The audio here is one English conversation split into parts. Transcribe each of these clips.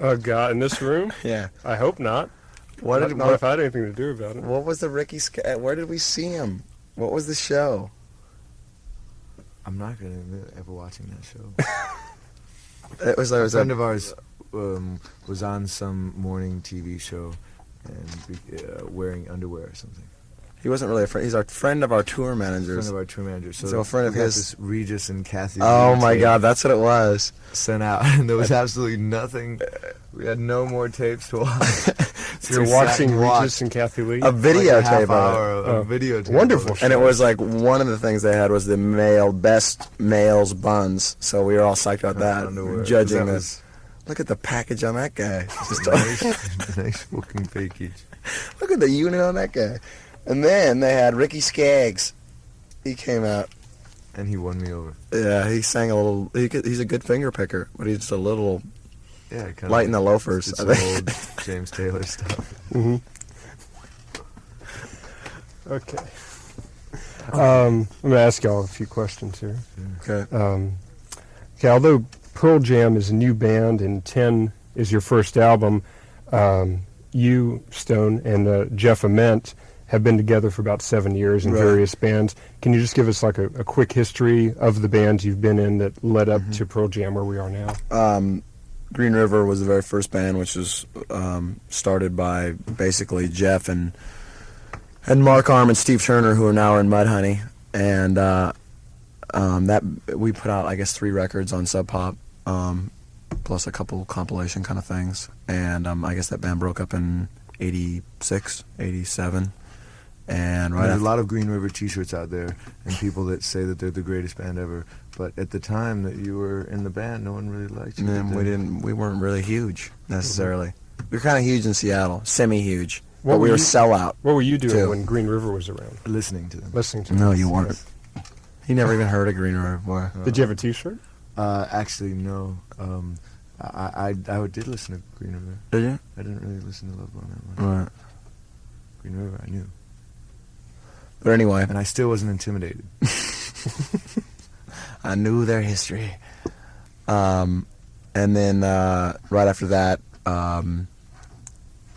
Oh, God, in this room? Yeah. I hope not. Not if I had anything to do about it. What was the Ricky Skaggs? Where did we see him? What was the show? I'm not going to admit ever watching that show. It was A friend of ours was on some morning TV show and wearing underwear or something. He wasn't really a friend. He's our friend of our tour managers. Friend of our tour managers. So a friend of we got his. this Regis and Kathy. Oh Lee my tape God, that's what it was. Sent out, and there was absolutely nothing. We had no more tapes to watch. So you're watching Regis and Kathy Lee? A videotape half of hour it. of videotape. Wonderful. And it was like one of the things they had was the best males buns. So we were all psyched about that. Underwear. Judging That this. Look at the package on that guy. Just nice fucking package. look at the unit on that guy. And then they had Ricky Skaggs. He came out. And he won me over. Yeah, he sang a little. He's a good finger picker, but he's just a little Yeah, kind of light in the loafers. It's I think. old James Taylor stuff. Mm-hmm. Okay. I'm going to ask y'all a few questions here. Okay. Okay, although Pearl Jam is a new band and 10 is your first album, you, Stone, and Jeff Ament have been together for about 7 years in various bands. Can you just give us like a quick history of the bands you've been in that led up to Pearl Jam where we are now? Green River was the very first band, which was started by basically Jeff and Mark Arm and Steve Turner, who are now in Mudhoney, and that we put out, I guess, 3 records on Sub Pop, plus a couple compilation kind of things, and I guess that band broke up in '86, '87. And There's a lot of Green River T-shirts out there, and people that say that they're the greatest band ever. But at the time that you were in the band, no one really liked you. And we weren't really huge necessarily. We were kind of huge in Seattle, semi-huge, What but we were were you- sellout. What were you doing too. when Green River was around? Listening to them. Listening to them? No, you weren't. He never even heard of Green River before. Did you have a T-shirt? Actually, no. I did listen to Green River. Did you? I didn't really listen to Love Bone that much. Right. Green River, I knew. But anyway, And I still wasn't intimidated. I knew their history. And then right after that,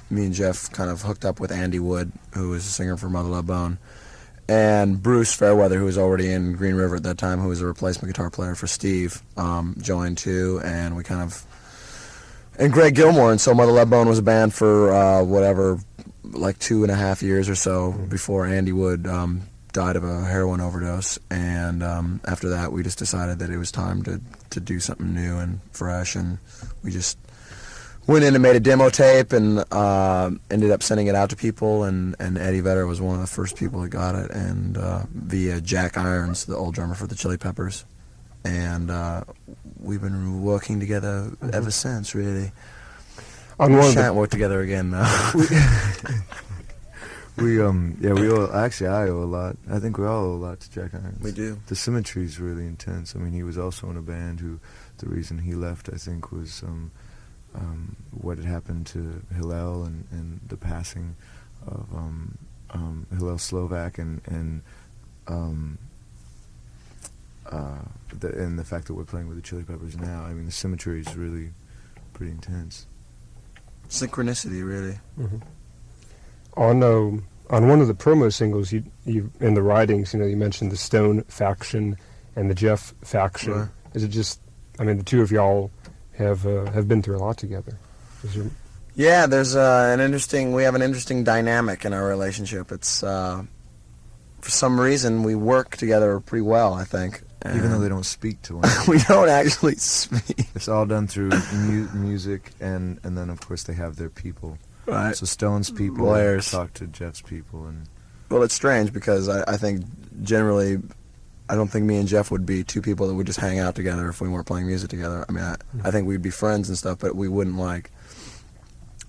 me and Jeff kind of hooked up with Andy Wood, who was a singer for Mother Love Bone, and Bruce Fairweather, who was already in Green River at that time, who was a replacement guitar player for Steve, joined too, and we kind of... And Greg Gilmore, and so Mother Love Bone was a band for like 2.5 years or so before Andy Wood died of a heroin overdose, and after that we just decided that it was time to do something new and fresh, and we just went in and made a demo tape and ended up sending it out to people, and Eddie Vedder was one of the first people that got it, and via Jack Irons, the old drummer for the Chili Peppers, and we've been working together ever since, really. On We one of shan't the, work together again, though. We owe, actually I owe a lot. I think we all owe a lot to Jack Irons. We do. The symmetry is really intense. I mean, he was also in a band who, the reason he left, I think, was what had happened to Hillel and the passing of Hillel Slovak and the fact that we're playing with the Chili Peppers now. I mean, the symmetry is really pretty intense. Synchronicity, really. on one of the promo singles, you in the writings, you mentioned the Stone faction and the Jeff faction. Right. Is it just? I mean, the two of y'all have been through a lot together. Yeah, there's we have an interesting dynamic in our relationship. It's for some reason we work together pretty well, I think. Even though they don't speak to one another. we don't actually speak. It's all done through music, and then, of course, they have their people. Right. So Stone's people Lawyers. talk to Jeff's people. And Well, it's strange because I think generally, I don't think me and Jeff would be two people that would just hang out together if we weren't playing music together. I mean, I think we'd be friends and stuff, but we wouldn't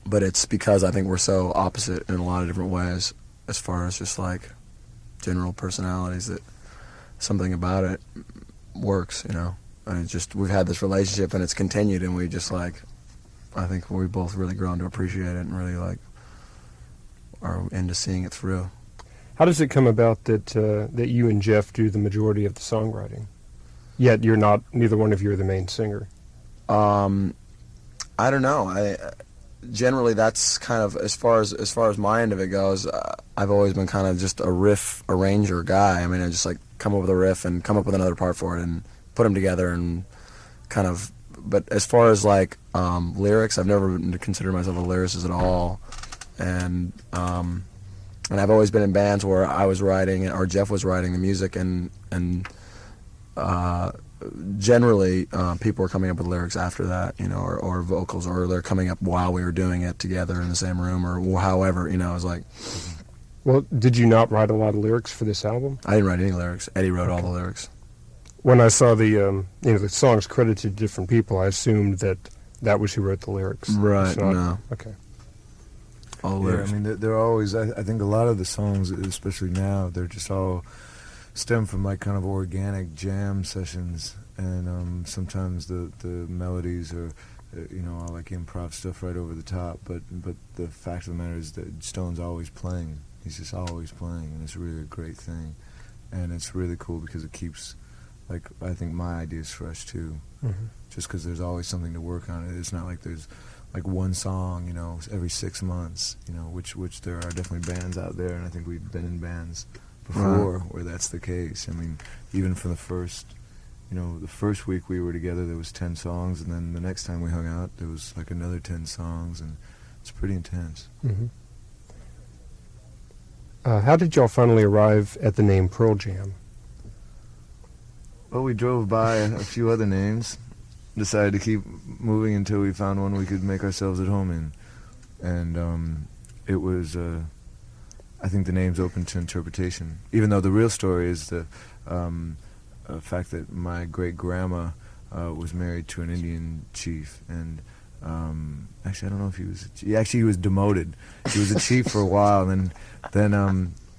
But it's because I think we're so opposite in a lot of different ways as far as just general personalities that something about it works, and it's just we've had this relationship and it's continued, and we just I think we've both really grown to appreciate it and really are into seeing it through. How does it come about that you and Jeff do the majority of the songwriting, yet neither one of you are the main singer? I I don't know. I generally that's kind of as far as my end of it goes. I've always been kind of just a riff arranger guy. I mean, I just like come up with a riff and come up with another part for it and put them together and kind of. But as far as like lyrics, I've never considered myself a lyricist at all, and I've always been in bands where I was writing or Jeff was writing the music, and generally people were coming up with lyrics after that, you know, or vocals, or they're coming up while we were doing it together in the same room, or however, you know. It was like. Well, did you not write a lot of lyrics for this album? I didn't write any lyrics. Eddie wrote all the lyrics. When I saw the the songs credited to different people, I assumed that was who wrote the lyrics. Right. It's not- No. Okay. All the Yeah, lyrics. I mean, they're always. I think a lot of the songs, especially now, they're just all stem from like kind of organic jam sessions, and sometimes the melodies are, all like improv stuff right over the top. But the fact of the matter is that Stone's always playing. He's just always playing, and it's really a great thing, and it's really cool because it keeps, like, I think my ideas fresh too. Mm-hmm. Just because there's always something to work on. It's not like there's like one song, every 6 months, which there are definitely bands out there, and I think we've been in bands before where that's the case. I mean, even from the first week we were together, there was 10 songs, and then the next time we hung out, there was like another 10 songs, and it's pretty intense. Mm-hmm. How did y'all finally arrive at the name Pearl Jam? Well, we drove by a few other names, decided to keep moving until we found one we could make ourselves at home in. And it was, I think the name's open to interpretation, even though the real story is the fact that my great-grandma was married to an Indian chief, and actually I don't know if he was, actually he was demoted. He was a chief for a while, and then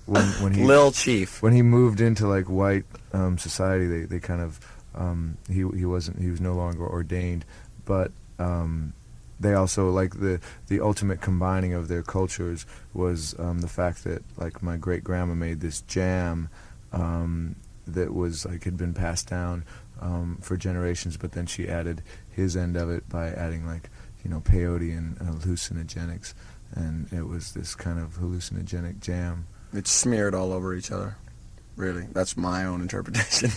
when he Lil Chief. when he moved into like white society, they kind of he was no longer ordained, but they also, like, the ultimate combining of their cultures was the fact that, like, my great grandma made this jam that was like had been passed down for generations, but then she added his end of it by adding, like, peyote and hallucinogenics, and it was this kind of hallucinogenic jam. It's smeared all over each other. Really, that's my own interpretation.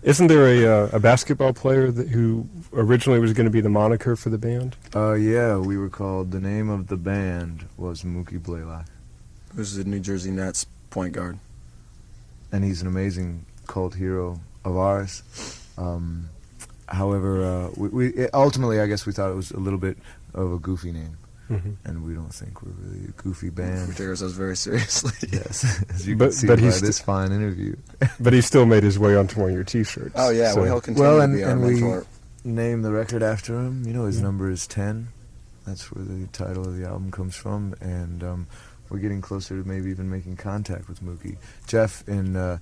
Isn't there a basketball player who originally was going to be the moniker for the band? Yeah, we were called, the name of the band was Mookie Blaylock. Who's the New Jersey Nets point guard? And he's an amazing cult hero of ours. However, we ultimately, I guess we thought it was a little bit of a goofy name. Mm-hmm. And we don't think we're really a goofy We band. take ourselves very seriously. Yes, as you But- can see but by he's this fine interview. But he still made his way onto one of your T-shirts. Oh yeah, so- well he'll continue Well, to and, be our and we mentor. named the record after him. His Yeah. number is 10. That's where the title of the album comes from. And we're getting closer to maybe even making contact with Mookie. Jeff in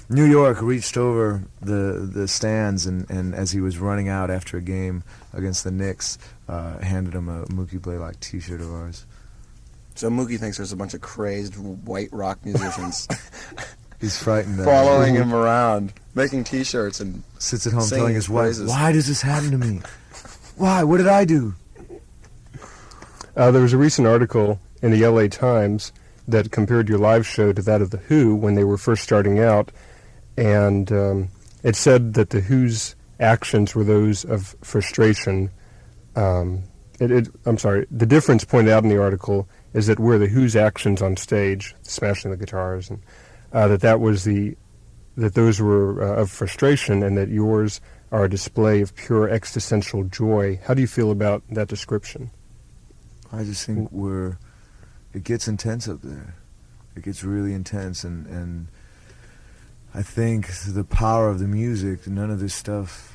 New York reached over the stands, and as he was running out after a game against the Knicks, handed him a Mookie Blaylock T-shirt of ours. So Mookie thinks there's a bunch of crazed white rock musicians He's frightened. following him around, making T-shirts, and Sits at home singing telling his his wife, praises. "Why does this happen to me? Why? What did I do?" There was a recent article in the LA Times that compared your live show to that of The Who when they were first starting out, and it said that The Who's actions were those of frustration. I'm sorry, the difference pointed out in the article is that where The Who's actions on stage, smashing the guitars, and that those were of frustration, and that yours are a display of pure existential joy. How do you feel about that description? I just think it gets intense up there. It gets really intense, and I think the power of the music, none of this stuff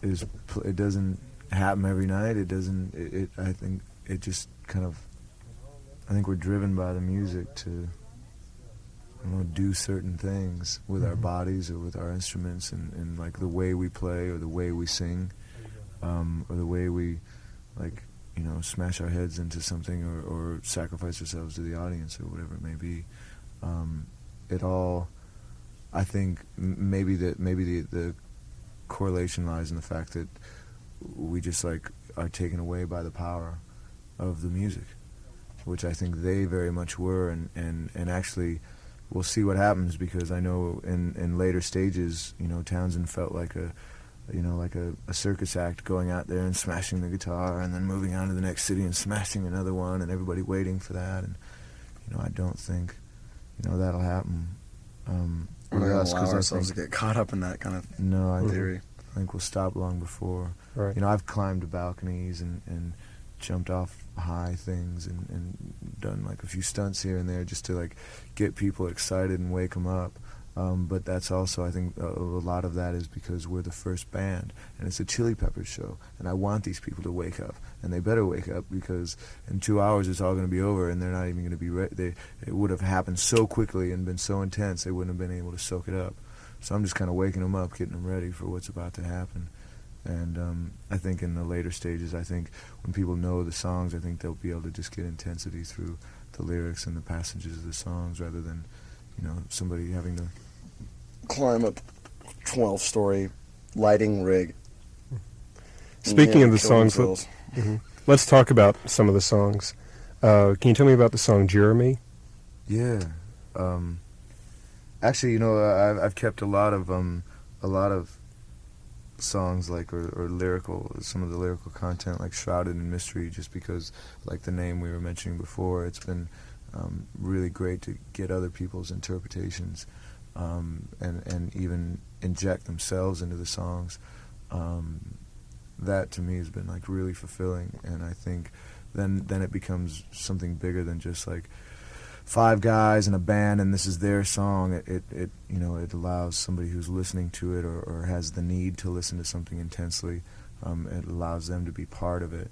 it doesn't happen every night. It doesn't, I think it just kind of, I think we're driven by the music to, do certain things with our bodies or with our instruments, and like the way we play or the way we sing, or the way we, like, smash our heads into something or sacrifice ourselves to the audience or whatever it may be. It all, I think, maybe the correlation lies in the fact that we just, like, are taken away by the power of the music, which I think they very much were, and actually we'll see what happens, because I know in later stages, Townsend felt like a circus act, going out there and smashing the guitar and then moving on to the next city and smashing another one, and everybody waiting for that. And I don't think that'll happen. We're not going to allow I ourselves to think- get caught up in that kind of theory. I think we'll stop long before. Right. I've climbed balconies and jumped off high things and done like a few stunts here and there just to like get people excited and wake them up. But that's also, I think, a lot of that is because we're the first band, and it's a Chili Peppers show, and I want these people to wake up, and they better wake up, because in 2 hours it's all going to be over, and they're not even going to be ready. It would have happened so quickly and been so intense, they wouldn't have been able to soak it up. So I'm just kind of waking them up, getting them ready for what's about to happen. And I think in the later stages, I think when people know the songs, I think they'll be able to just get intensity through the lyrics and the passages of the songs, rather than somebody having to Climb a 12-story lighting rig. Speaking of the kill songs, themselves. let's talk about some of the songs. Can you tell me about the song Jeremy? Yeah. Actually, I've kept a lot of songs like or lyrical, some of the lyrical content like shrouded in mystery, just because, like the name we were mentioning before, it's been really great to get other people's interpretations and even inject themselves into the songs. That to me has been like really fulfilling, and I think then it becomes something bigger than just like 5 guys in a band and this is their song. It allows somebody who's listening to it or has the need to listen to something intensely. It allows them to be part of it.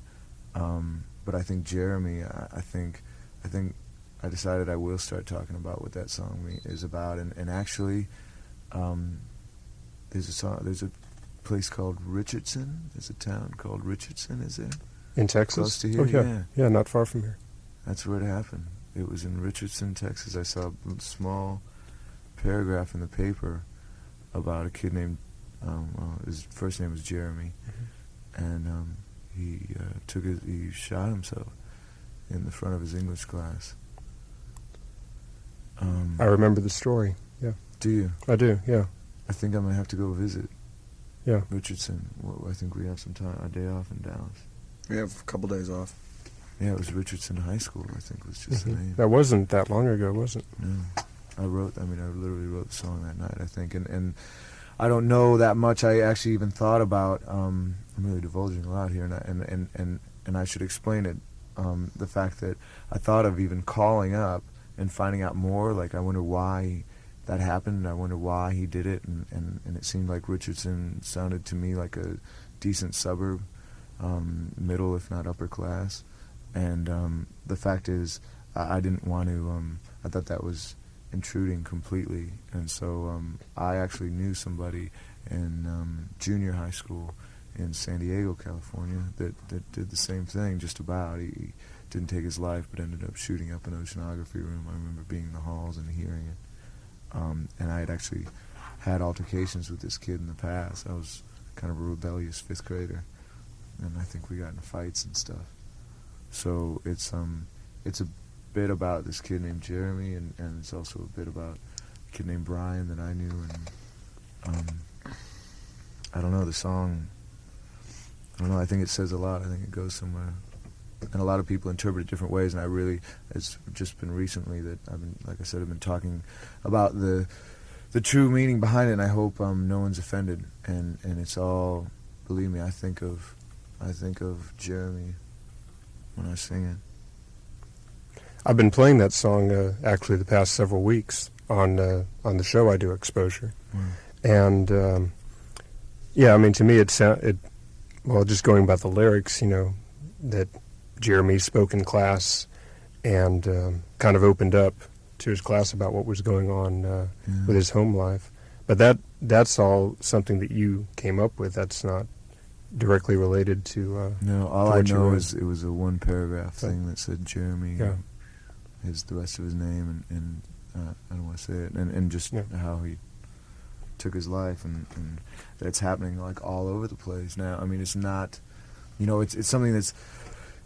But I think Jeremy, I think I decided I will start talking about what that song is about, and actually, there's a place called Richardson. There's a town called Richardson. Is there? In Texas? Close to here, Oh, yeah. yeah. Yeah, not far from here. That's where it happened. It was in Richardson, Texas. I saw a small paragraph in the paper about a kid named, his first name was Jeremy, and he shot himself in the front of his English class. I remember the story. Yeah. Do you? I do, yeah. I think I might have to go visit Yeah. Richardson. Well, I think we have some time, a day off in Dallas. We have a couple days off. Yeah, it was Richardson High School, I think was just the name. That wasn't that long ago, was it? No. I literally wrote the song that night, I think. And I don't know that much. I actually even thought about, I'm really divulging a lot here, and I should explain it. The fact that I thought of even calling up and finding out more, like I wonder why that happened, I wonder why he did it, and it seemed like Richardson sounded to me like a decent suburb, middle if not upper class, and the fact is I didn't want to, I thought that was intruding completely, and so I actually knew somebody in junior high school in San Diego, California, that did the same thing, just about. He didn't take his life, but ended up shooting up an oceanography room. I remember being in the halls and hearing it. And I had actually had altercations with this kid in the past. I was kind of a rebellious 5th grader, and I think we got into fights and stuff. So it's a bit about this kid named Jeremy, and it's also a bit about a kid named Brian that I knew. And I don't know, the song, I don't know, I think it says a lot. I think it goes somewhere. And a lot of people interpret it different ways, and it's just been recently that like I said, I've been talking about the true meaning behind it, and I hope no one's offended. And it's all, believe me, I think of Jeremy when I sing it. I've been playing that song actually the past several weeks on the show I do, Exposure. And yeah, I mean, to me well, just going by the lyrics, that Jeremy spoke in class and kind of opened up to his class about what was going on with his home life. But that's all something that you came up with. That's not directly related to no, all to I what you know wrote. is it was a one paragraph thing that said Jeremy, Yeah. the rest of his name, and I don't want to say it, and just how he took his life, and that's happening like all over the place now. I mean, it's not it's something that's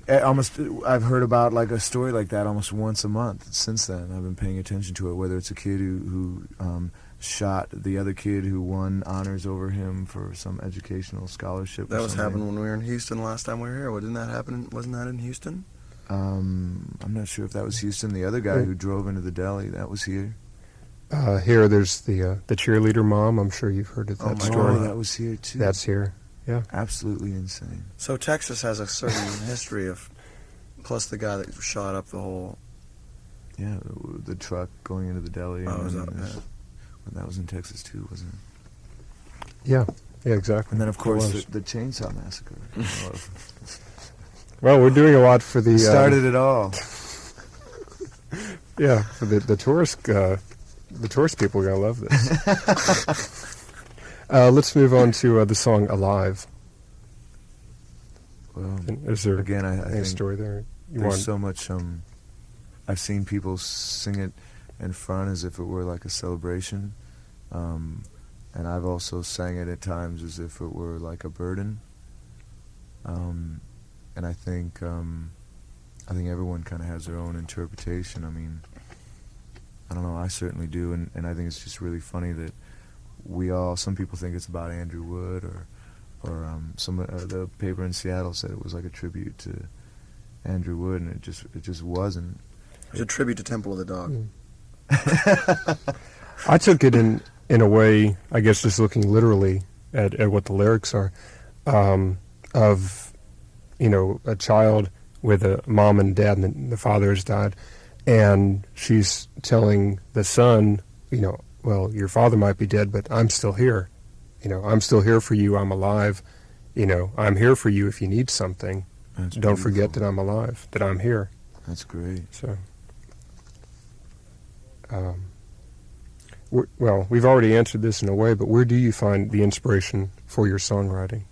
almost, I've heard about like a story like that almost once a month since then. I've been paying attention to it, whether it's a kid who shot the other kid who won honors over him for some educational scholarship. That or was something. happening when we were in Houston last time we were here. Didn't that happen? Wasn't that in Houston? I'm not sure if that was Houston. The other guy who drove into the deli, that was here. Here, there's the cheerleader mom. I'm sure you've heard of that story. Oh, that was here too. That's here. Yeah. Absolutely insane. So Texas has a certain history of, plus the guy that shot up the whole. Yeah, the truck going into the deli. Oh, that was in Texas too, wasn't it? Yeah. Yeah, exactly. And then of course was. the Chainsaw Massacre. Well, we're doing a lot for the started it all. Yeah, for the tourist people are gonna love this. Let's move on to the song "Alive." Well, is there again, I any think story there? there's so much. I've seen people sing it in front as if it were like a celebration, and I've also sang it at times as if it were like a burden. And I think everyone kind of has their own interpretation. I mean, I don't know, I certainly do, and I think it's just really funny that some people think it's about Andrew Wood, or the paper in Seattle said it was like a tribute to Andrew Wood, and it just wasn't. It was a tribute to Temple of the Dog. I took it in a way, I guess, just looking literally at what the lyrics are, of a child with a mom and dad, and the father has died, and she's telling the son, well, your father might be dead, but I'm still here. I'm still here for you. I'm alive. I'm here for you if you need something. That's Don't beautiful. forget that I'm alive, that I'm here. That's great. So, well, we've already answered this in a way, but where do you find the inspiration for your songwriting?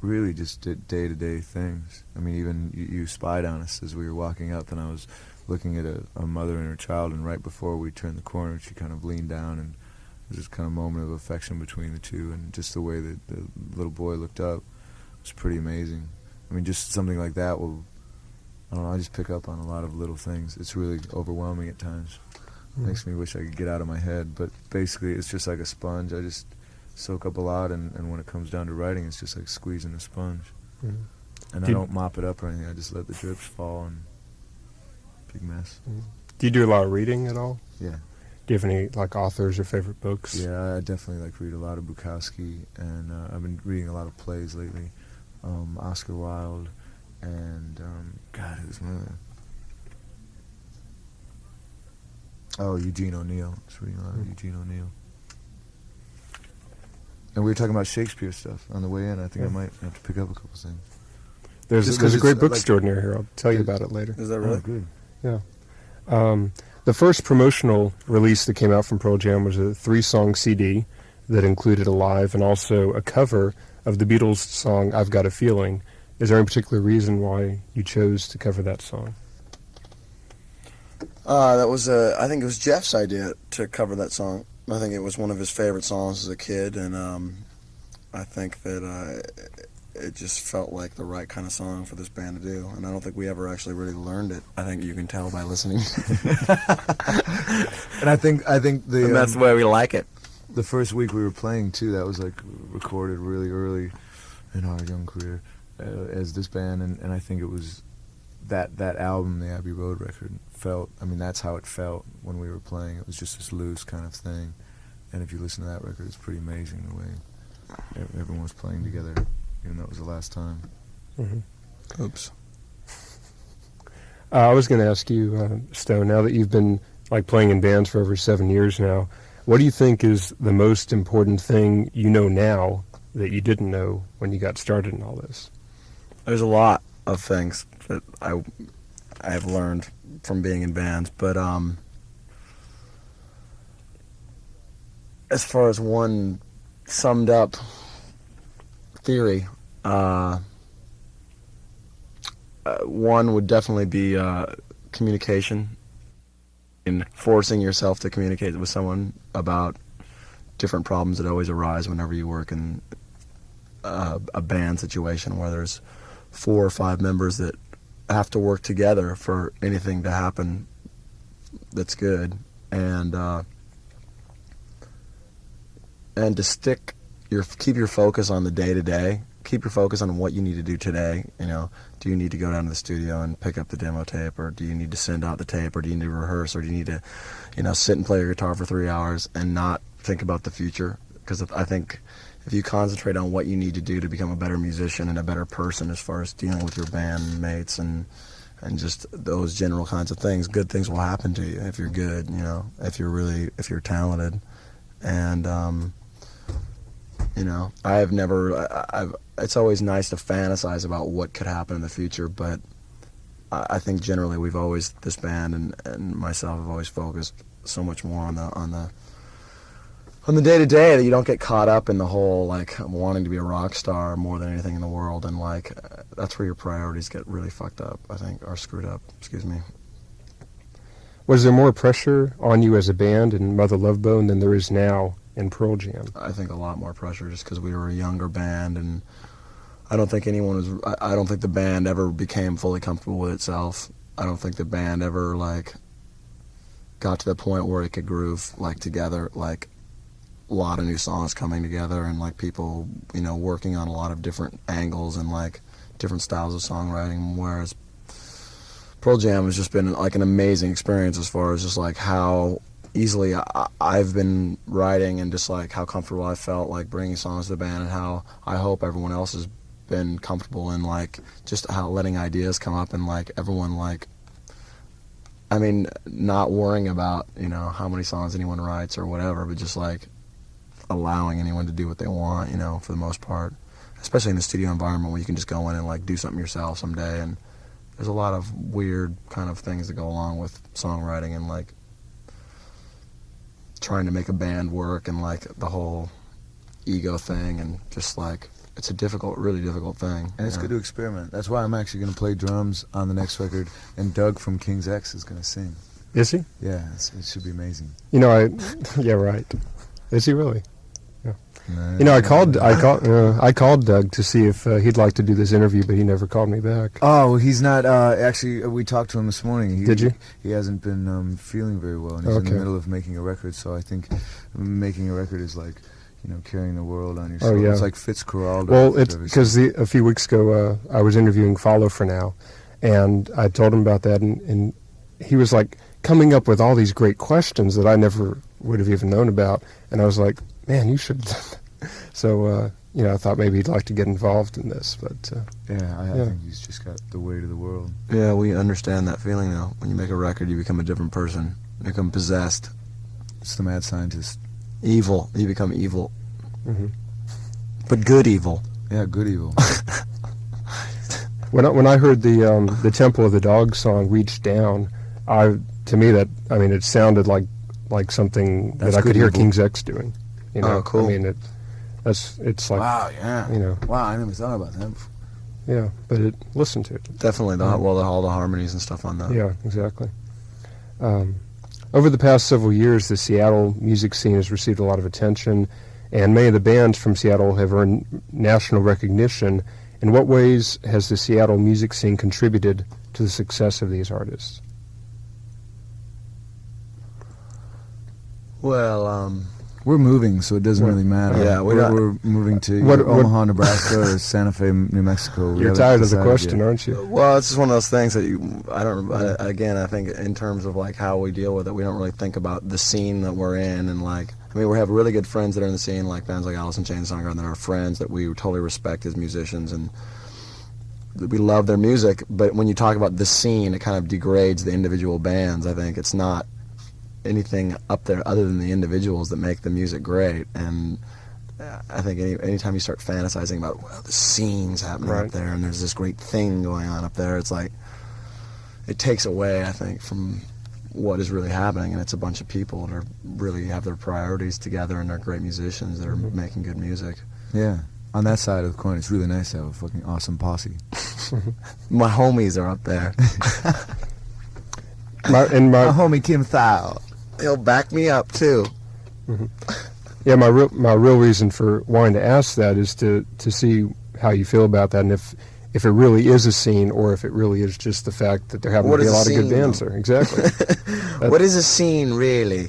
Really just day-to-day things. I mean, even you spied on us as we were walking up, and I was looking at a mother and her child, and right before we turned the corner, she kind of leaned down, and there was this kind of moment of affection between the two, and just the way that the little boy looked up was pretty amazing. I mean, just something like that will, I don't know, I just pick up on a lot of little things. It's really overwhelming at times. Makes me wish I could get out of my head, but basically it's just like a sponge. I just soak up a lot, and when it comes down to writing, it's just like squeezing a sponge. And I don't mop it up or anything. I just let the drips fall, and big mess. Do you do a lot of reading at all? Yeah. Do you have any authors or favorite books? Yeah, I definitely read a lot of Bukowski, and I've been reading a lot of plays lately. Oscar Wilde, and God, who's my other? Oh, Eugene O'Neill. I was reading a lot of Eugene O'Neill. And we were talking about Shakespeare stuff on the way in. I think I might have to pick up a couple things. There's a great bookstore near here. I'll tell you about it later. Is that really? Oh, good. Yeah. The first promotional release that came out from Pearl Jam was a 3-song CD that included Alive and also a cover of the Beatles song I've Got a Feeling. Is there any particular reason why you chose to cover that song? That was I think it was Jeff's idea to cover that song. I think it was one of his favorite songs as a kid, and I think that it just felt like the right kind of song for this band to do. And I don't think we ever actually really learned it. I think you can tell by listening. And I think And that's the way we like it. the first week we were playing too, that was recorded really early in our young career as this band, and I think it was that album, the Abbey Road record, that's how it felt when we were playing. It was just this loose kind of thing, and if you listen to that record, it's pretty amazing the way everyone was playing together, even though it was the last time. Mm-hmm. Oops. I was going to ask you, Stone, now that you've been playing in bands for over 7 years now, what do you think is the most important thing you know now that you didn't know when you got started in all this? There's a lot of things that I've learned from being in bands, but as far as one summed up theory, one would definitely be communication, and forcing yourself to communicate with someone about different problems that always arise whenever you work in a band situation where there's 4 or 5 members that have to work together for anything to happen that's good, and to keep your focus on the day to day. Keep your focus on what you need to do today. You know, do you need to go down to the studio and pick up the demo tape, or do you need to send out the tape, or do you need to rehearse, or do you need to, you know, sit and play your guitar for 3 hours and not think about the future? Because I think if you concentrate on what you need to do to become a better musician and a better person as far as dealing with your bandmates and just those general kinds of things, good things will happen to you if you're good, you know, if you're talented. And you know, it's always nice to fantasize about what could happen in the future, but I think generally this band and myself have always focused so much more on the day-to-day that you don't get caught up in the whole, like, wanting to be a rock star more than anything in the world, and, like, that's where your priorities get really fucked up, I think, or screwed up, excuse me. Was there more pressure on you as a band in Mother Love Bone than there is now in Pearl Jam? I think a lot more pressure just because we were a younger band, and I don't think I don't think the band ever became fully comfortable with itself. I don't think the band ever, like, got to the point where it could groove, like, together, like, a lot of new songs coming together, and, like, people, you know, working on a lot of different angles and, like, different styles of songwriting, whereas Pearl Jam has just been, like, an amazing experience as far as just, like, how easily I've been writing and just, like, how comfortable I felt, like, bringing songs to the band, and how I hope everyone else has been comfortable in, like, just how letting ideas come up, and, like, everyone, like, I mean, not worrying about, you know, how many songs anyone writes or whatever, but just, like, allowing anyone to do what they want, you know, for the most part, especially in the studio environment where you can just go in and, like, do something yourself someday. And there's a lot of weird kind of things that go along with songwriting and, like, trying to make a band work, and, like, the whole ego thing, and just, like, it's a really difficult thing. And it's good to experiment. That's why I'm actually going to play drums on the next record, and Doug from King's X is going to sing. Is he? Yeah, it should be amazing. You know, yeah, right. Is he really? Yeah. You know, I called Doug to see if he'd like to do this interview, but he never called me back. Oh, well, he's not. Actually, we talked to him this morning. Did you? He hasn't been feeling very well, and he's in the middle of making a record. So I think making a record is like, you know, carrying the world on your shoulders. It's like Fitzcarraldo. Well, it's because a few weeks ago I was interviewing Follow For Now, and I told him about that, and he was like coming up with all these great questions that I never would have even known about, and I was like, man, you should. So, you know, I thought maybe he'd like to get involved in this, but... I think he's just got the weight of the world. Yeah, we understand that feeling, though. When you make a record, you become a different person. You become possessed. It's the mad scientist. Evil. You become evil. Mm-hmm. But good evil. Yeah, good evil. When I heard the Temple of the Dog song, Reach Down, to me it sounded like something that I could hear King's X doing. You know? Oh, cool. I mean, it's like, wow, yeah. You know. Wow, I never thought about that. Yeah, but listen to it. Definitely, all the harmonies and stuff on that. Yeah, exactly. Over the past several years, the Seattle music scene has received a lot of attention, and many of the bands from Seattle have earned national recognition. In what ways has the Seattle music scene contributed to the success of these artists? Well, we're moving, so it doesn't really matter. Yeah, we're moving to Omaha, Nebraska, or Santa Fe, New Mexico. You're tired of the question, aren't you? Well, it's just one of those things that I think in terms of, like, how we deal with it, we don't really think about the scene that we're in, and, like, I mean, we have really good friends that are in the scene, like bands like Alice in Chains, Soundgarden, that are friends that we totally respect as musicians, and we love their music. But when you talk about the scene, it kind of degrades the individual bands. I think it's not anything up there other than the individuals that make the music great. And I think anytime you start fantasizing about, well, the scene's happening up there and there's this great thing going on up there, it's like it takes away, I think, from what is really happening. And it's a bunch of people that are really have their priorities together, and they're great musicians that are making good music. Yeah, on that side of the coin, it's really nice to have a fucking awesome posse. My homies are up there. my homie Kim Thao. He'll back me up too. Yeah, my real reason for wanting to ask that is to see how you feel about that, and if it really is a scene, or if it really is just the fact that there happen to be a lot of good bands there. Exactly. What is a scene, really?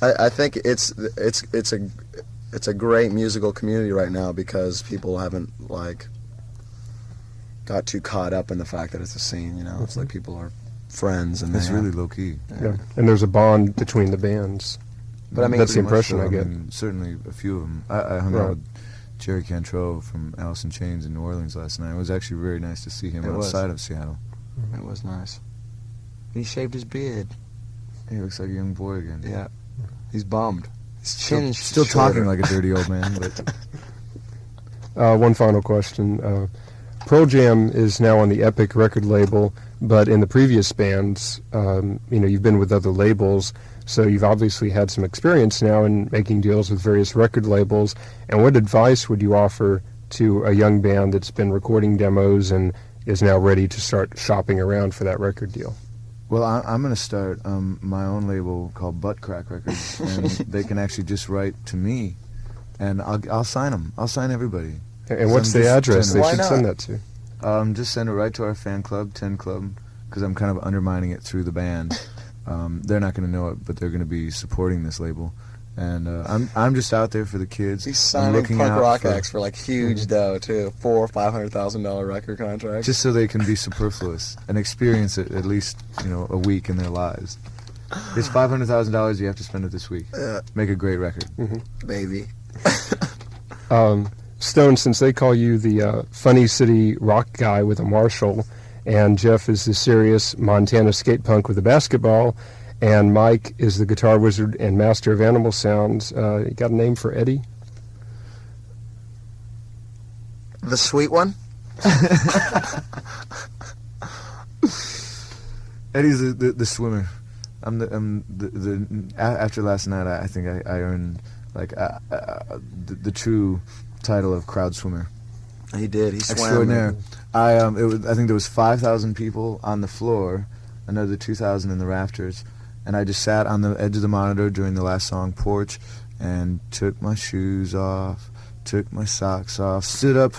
I think it's a great musical community right now because people haven't like got too caught up in the fact that it's a scene. You know, it's like people are friends, and It's really low key. Yeah, and there's a bond between the bands. But I mean, that's the Pretty much impression so. I get. mean, certainly a few of them. I hung out with Jerry Cantrell from Alice in Chains in New Orleans last night. It was actually very nice to see him outside of Seattle. It was nice. He shaved his beard. He looks like a young boy again. Yeah, he's bummed. His Still, chin's still shorter. talking like a dirty old man, but One final question. Pearl Jam is now on the Epic record label, but in the previous bands, you've been with other labels, so you've obviously had some experience now in making deals with various record labels. And what advice would you offer to a young band that's been recording demos and is now ready to start shopping around for that record deal? well, I'm going to start my own label called Butt Crack Records, and they can actually just write to me, and I'll sign them. I'll sign everybody. And what's the just address they Why should not? send that to? Just send it right to our fan club, 10 Club, because I'm kind of undermining it through the band. They're not going to know it, but they're going to be supporting this label. And I'm just out there for the kids. He's I'm signing looking punk out rock for- acts for like huge dough too, $400,000 or $500,000 record contracts. just so they can be superfluous and experience it at least a week in their lives. It's $500,000 you have to spend it this week. Make a great record. Baby. Stone, since they call you the funny city rock guy with a Marshall, and Jeff is the serious Montana skate punk with a basketball, and Mike is the guitar wizard and master of animal sounds, you got a name for Eddie? The sweet one. Eddie's the swimmer. After last night, I think I earned like the true title of crowd swimmer. He did. He swam. Extraordinaire. I think there was 5,000 people on the floor, another 2,000 in the rafters, and I just sat on the edge of the monitor during the last song, Porch, and took my shoes off, took my socks off, stood up,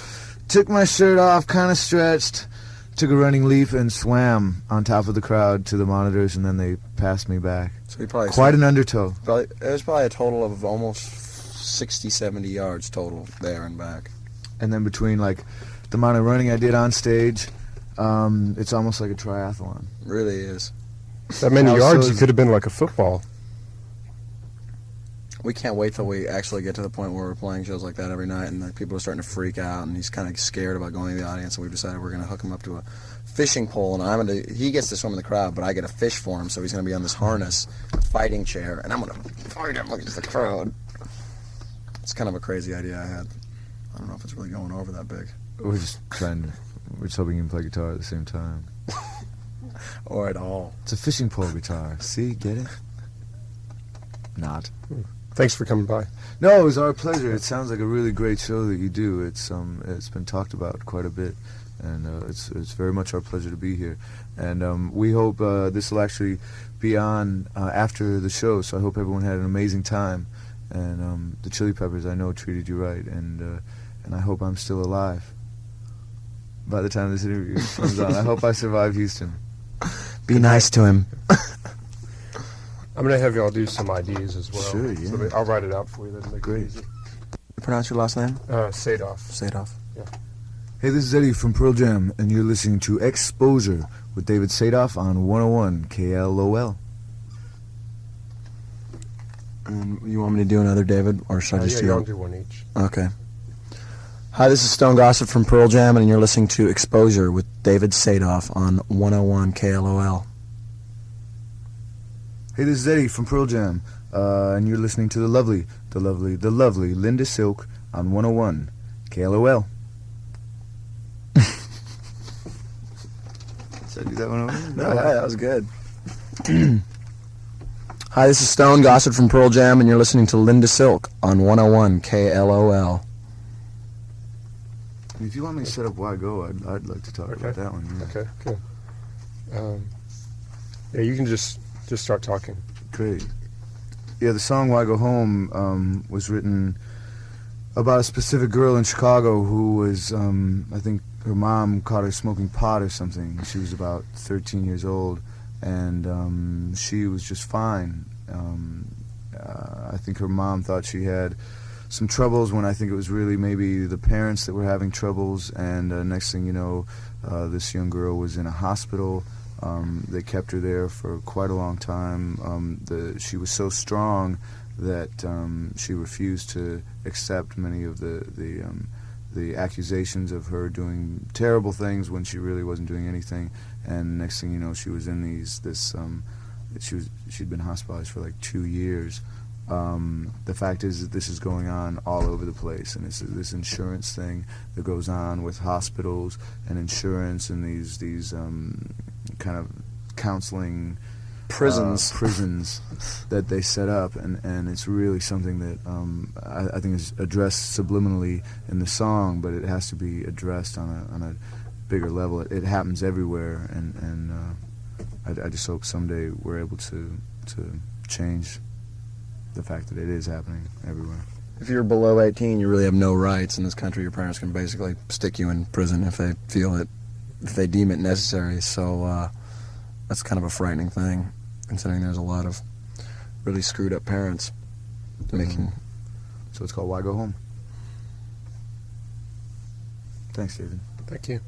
took my shirt off, kind of stretched, took a running leap, and swam on top of the crowd to the monitors, and then they passed me back. So he probably Quite an undertow. it was probably a total of almost 60, 70 yards total there and back. And then between like the amount of running I did on stage, it's almost like a triathlon. Really is. That many Now, yards, so you could have been like a football. We can't wait till we actually get to the point where we're playing shows like that every night, and like, people are starting to freak out, and he's kind of scared about going to the audience. And we've decided we're going to hook him up to a fishing pole, and he gets to swim in the crowd, but I get a fish for him, so he's going to be on this harness, fighting chair, and I'm going to fight him against the crowd. It's kind of a crazy idea I had. I don't know if it's really going over that big. We're just hoping you can play guitar at the same time. Or at all. It's a fishing pole guitar. See, get it? Not. Thanks for coming by. No, it was our pleasure. It sounds like a really great show that you do. It's been talked about quite a bit, and it's very much our pleasure to be here. And we hope this will actually be on after the show. So I hope everyone had an amazing time. And the Chili Peppers, I know, treated you right, and I hope I'm still alive by the time this interview comes on. I hope I survive Houston. Be nice to him. I'm going to have y'all do some IDs as well. Sure, yeah. So I'll write it out for you. That'll make Great. it easy. Pronounce your last name? Sadof. Sadof. Hey, this is Eddie from Pearl Jam, and you're listening to Exposure with David Sadof on 101 KLOL. You want me to do another, David, or should I just Yeah, do y'all it? do one each. Okay. Hi, this is Stone Gossard from Pearl Jam, and you're listening to Exposure with David Sadof on 101 KLOL. Hey, this is Eddie from Pearl Jam, and you're listening to the lovely Linda Silk on 101 KLOL. Should I do that one over? No, that was good. Hi, this is Stone Gossard from Pearl Jam, and you're listening to Linda Silk on 101 KLOL. If you want me to set up why go, I'd like to talk about that one. Yeah. Okay, good. Yeah, you can just start talking. Great. the song "Why Go Home" was written about a specific girl in Chicago who was, I think her mom caught her smoking pot or something. She was about 13 years old, and she was just fine. I think her mom thought she had some troubles when I think it was really maybe the parents that were having troubles, and next thing you know, this young girl was in a hospital. They kept her there for quite a long time. She was so strong that she refused to accept many of the accusations of her doing terrible things when she really wasn't doing anything. And next thing you know, she was in she'd been hospitalized for like 2 years. The fact is that this is going on all over the place, and it's this insurance thing that goes on with hospitals and insurance and these kind of counseling prisons that they set up, and it's really something that I think is addressed subliminally in the song, but it has to be addressed on a bigger level. It happens everywhere, and I just hope someday we're able to change the fact that it is happening everywhere. If you're below 18, you really have no rights in this country. Your parents can basically stick you in prison if they feel it, if they deem it necessary. So that's kind of a frightening thing, considering there's a lot of really screwed up parents making. So it's called "Why Go Home." Thanks, David. Thank you.